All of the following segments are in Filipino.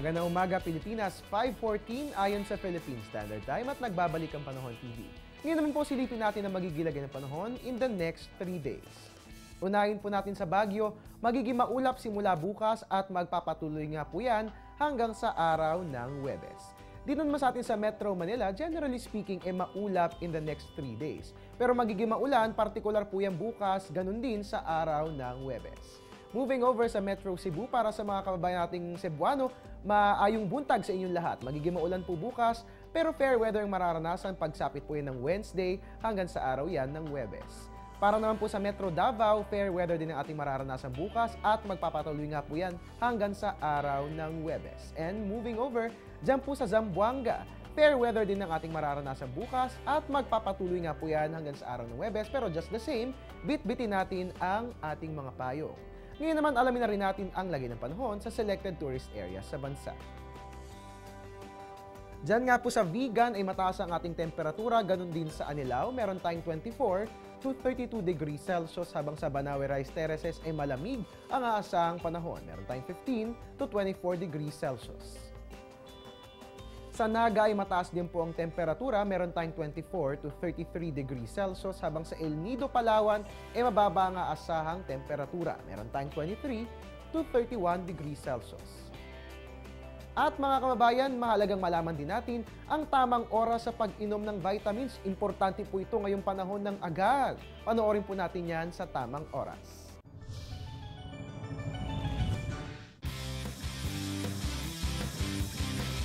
Magandang umaga Pilipinas, 5:14 ayon sa Philippine Standard Time at nagbabalik ang Panahon TV. Ngayon naman po silipin natin ang magigilagay ng panahon in the next 3 days. Unahin po natin sa Baguio, magiging maulap simula bukas at magpapatuloy nga po yan hanggang sa araw ng Huwebes. Dito naman sa atin sa Metro Manila, generally speaking, maulap in the next 3 days. Pero magiging maulan, partikular po yan bukas, ganun din sa araw ng Huwebes. Moving over sa Metro Cebu, para sa mga kababayan nating Cebuano, maayong buntag sa inyong lahat. Magiging maulan po bukas, pero fair weather ang mararanasan pagsapit po yan ng Wednesday hanggang sa araw yan ng Huwebes. Para naman po sa Metro Davao, fair weather din ang ating mararanasan bukas at magpapatuloy nga po yan hanggang sa araw ng Huwebes. And moving over, dyan po sa Zamboanga, fair weather din ang ating mararanasan bukas at magpapatuloy nga po yan hanggang sa araw ng Huwebes. Pero just the same, bit-bitin natin ang ating mga payong. Ngayon naman, alamin na rin natin ang lagay ng panahon sa selected tourist areas sa bansa. Diyan nga po sa Vigan ay mataas ang ating temperatura, ganun din sa Anilao. Meron tayong 24 to 32 degrees Celsius, habang sa Banawe Rice Terraces ay malamig ang aasahang panahon. Meron tayong 15 to 24 degrees Celsius. Sa Naga ay mataas din po ang temperatura, meron tayong 24 to 33 degrees Celsius, habang sa El Nido, Palawan ay mababa ang aasahang temperatura. Meron tayong 23 to 31 degrees Celsius. At mga kababayan, mahalagang malaman din natin ang tamang oras sa pag-inom ng vitamins. Importante po ito ngayong panahon ng agal. Panoorin po natin yan sa tamang oras.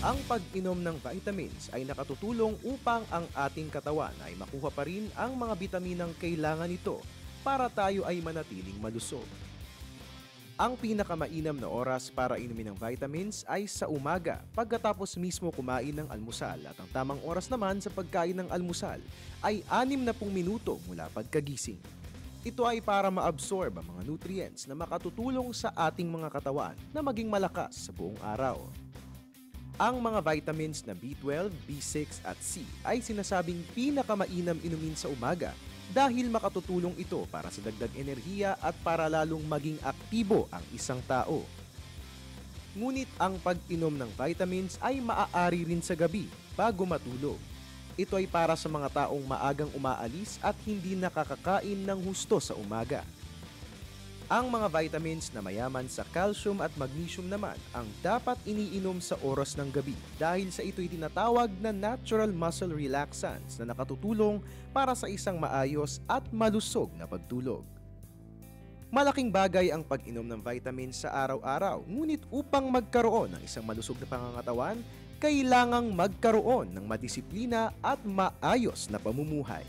Ang pag-inom ng vitamins ay nakatutulong upang ang ating katawan ay makuha pa rin ang mga bitaminang kailangan nito para tayo ay manatiling malusog. Ang pinakamainam na oras para inumin ng vitamins ay sa umaga, pagkatapos mismo kumain ng almusal, at ang tamang oras naman sa pagkain ng almusal ay 60 minuto mula pagkagising. Ito ay para ma-absorb ang mga nutrients na makatutulong sa ating mga katawan na maging malakas sa buong araw. Ang mga vitamins na B12, B6 at C ay sinasabing pinakamainam inumin sa umaga dahil makatutulong ito para sa dagdag enerhiya at para lalong maging aktibo ang isang tao. Ngunit ang pag-inom ng vitamins ay maaari rin sa gabi bago matulog. Ito ay para sa mga taong maagang umaalis at hindi nakakakain ng husto sa umaga. Ang mga vitamins na mayaman sa calcium at magnesium naman ang dapat iniinom sa oras ng gabi dahil sa ito'y tinatawag na natural muscle relaxants na nakatutulong para sa isang maayos at malusog na pagtulog. Malaking bagay ang pag-inom ng vitamins sa araw-araw, ngunit upang magkaroon ng isang malusog na pangangatawan, kailangang magkaroon ng madisiplina at maayos na pamumuhay.